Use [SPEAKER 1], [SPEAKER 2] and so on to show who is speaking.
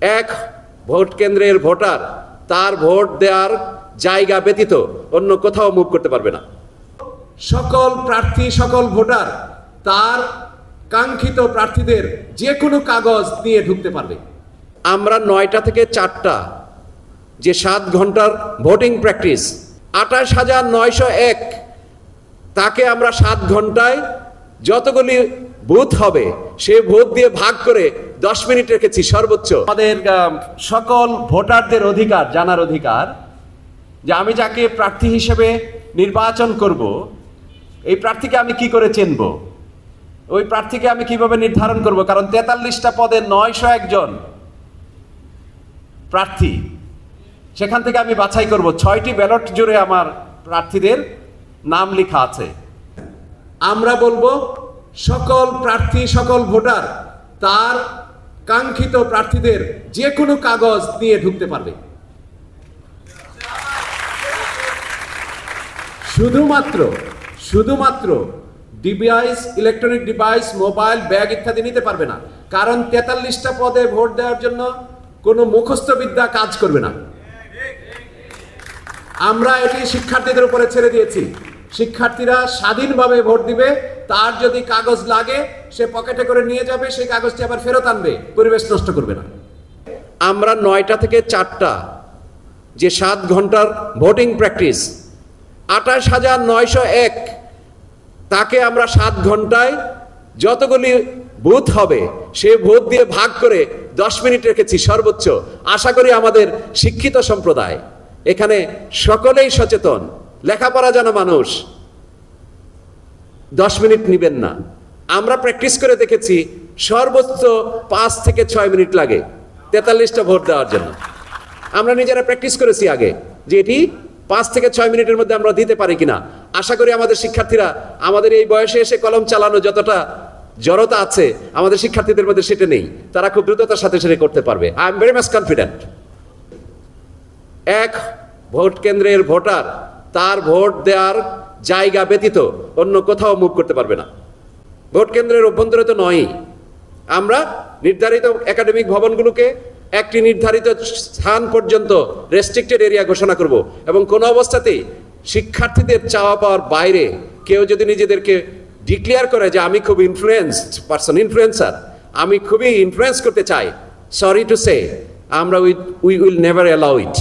[SPEAKER 1] এক ভোট কেন্দ্রের ভোটার তার ভোট দেওয়ার জায়গা ব্যতীত অন্য কোথাও মুভ করতে পারবে না। সকল প্রার্থী, সকল ভোটার তার কাঙ্ক্ষিত প্রার্থীদের যে কোনো কাগজ নিয়ে ঢুকতে পারবে। আমরা 9টা থেকে 4টা যে 7 ঘন্টার ভোটিং প্র্যাকটিস, 28,901 তাকে আমরা 7 ঘন্টায় যতগুলি বুথ হবে সে ভোট দিয়ে ভাগ করে 10 মিনিট রেখেছি সর্বোচ্চ। আমাদের সকল ভোটারদের অধিকার, জানার অধিকার যে আমি যাকে প্রার্থী হিসেবে নির্বাচন করব, এই প্রার্থীকে আমি কি করে চিনব, ওই প্রার্থীকে আমি কিভাবে নির্ধারণ করব, কারণ 43টা পদে 901 জন প্রার্থী, সেখান থেকে আমি বাছাই করব। 6টি ব্যালট জুড়ে আমার প্রার্থীদের নাম লেখা আছে। আমরা বলবো সকল প্রার্থী, সকল ভোটার তার কাঙ্ক্ষিত প্রার্থীদের যে কোনো কাগজ নিয়ে ঢুকতে পারবে। শুধুমাত্র device, electronic device, mobile, bag ইত্যাদি নিতে পারবে না, কারণ 43টা পদে ভোট দেওয়ার জন্য কোনো মুখস্থ বিদ্যা কাজ করবে না। আমরা এটি শিক্ষার্থীদের উপরে ছেড়ে দিয়েছি। শিক্ষার্থীরা স্বাধীনভাবে ভোট দিবে, তার যদি কাগজ লাগে সে পকেটে করে নিয়ে যাবে, সেই কাগজটি আবার ফেরত আনবে, পরিবেশ নষ্ট করবে না। আমরা 9টা থেকে 4টা যে 7 ঘন্টার ভোটিং প্র্যাকটিস, 28,901 তাকে আমরা 7 ঘন্টায় যতগুলি বুথ হবে সে ভোট দিয়ে ভাগ করে 10 মিনিট রেখেছি সর্বোচ্চ। আশা করি আমাদের শিক্ষিত সম্প্রদায় এখানে সকলেই সচেতন, লেখাপড়া জানা মানুষ 10 মিনিট নিবেন না। আমরা প্র্যাকটিস করে দেখেছি সর্বোচ্চ 5 থেকে 6 মিনিট লাগে 43টা ভোট দেওয়ার জন্য। আমরা নিজেরা প্র্যাকটিস করেছি আগে যে এটি 5 থেকে 6 মিনিটের মধ্যে আমরা দিতে পারি কিনা। আশা করি আমাদের শিক্ষার্থীরা আমাদের এই বয়সে এসে কলম চালানো যতটা জড়তা আছে আমাদের শিক্ষার্থীদের মধ্যে সেটা নেই, তারা খুব দ্রুততার সাথে সেটা করতে পারবে। I am very much confident. এক ভোট কেন্দ্রের ভোটার তার ভোট দেওয়ার জায়গা ব্যতীত অন্য কোথাও মুভ করতে পারবে না। ভোট কেন্দ্রের অভ্যন্তরে তো নয়ই, আমরা নির্ধারিত একাডেমিক ভবনগুলোকে একটি নির্ধারিত স্থান পর্যন্ত রেস্ট্রিক্টেড এরিয়া ঘোষণা করব, এবং কোনো অবস্থাতেই শিক্ষার্থীদের চাওয়া পাওয়ার বাইরে কেউ যদি নিজেদেরকে ডিক্লেয়ার করে যে আমি খুব ইনফ্লুয়েন্সার, আমি খুবই ইনফ্লুয়েন্স করতে চাই, সরি টু সে আমরা we will never allow it.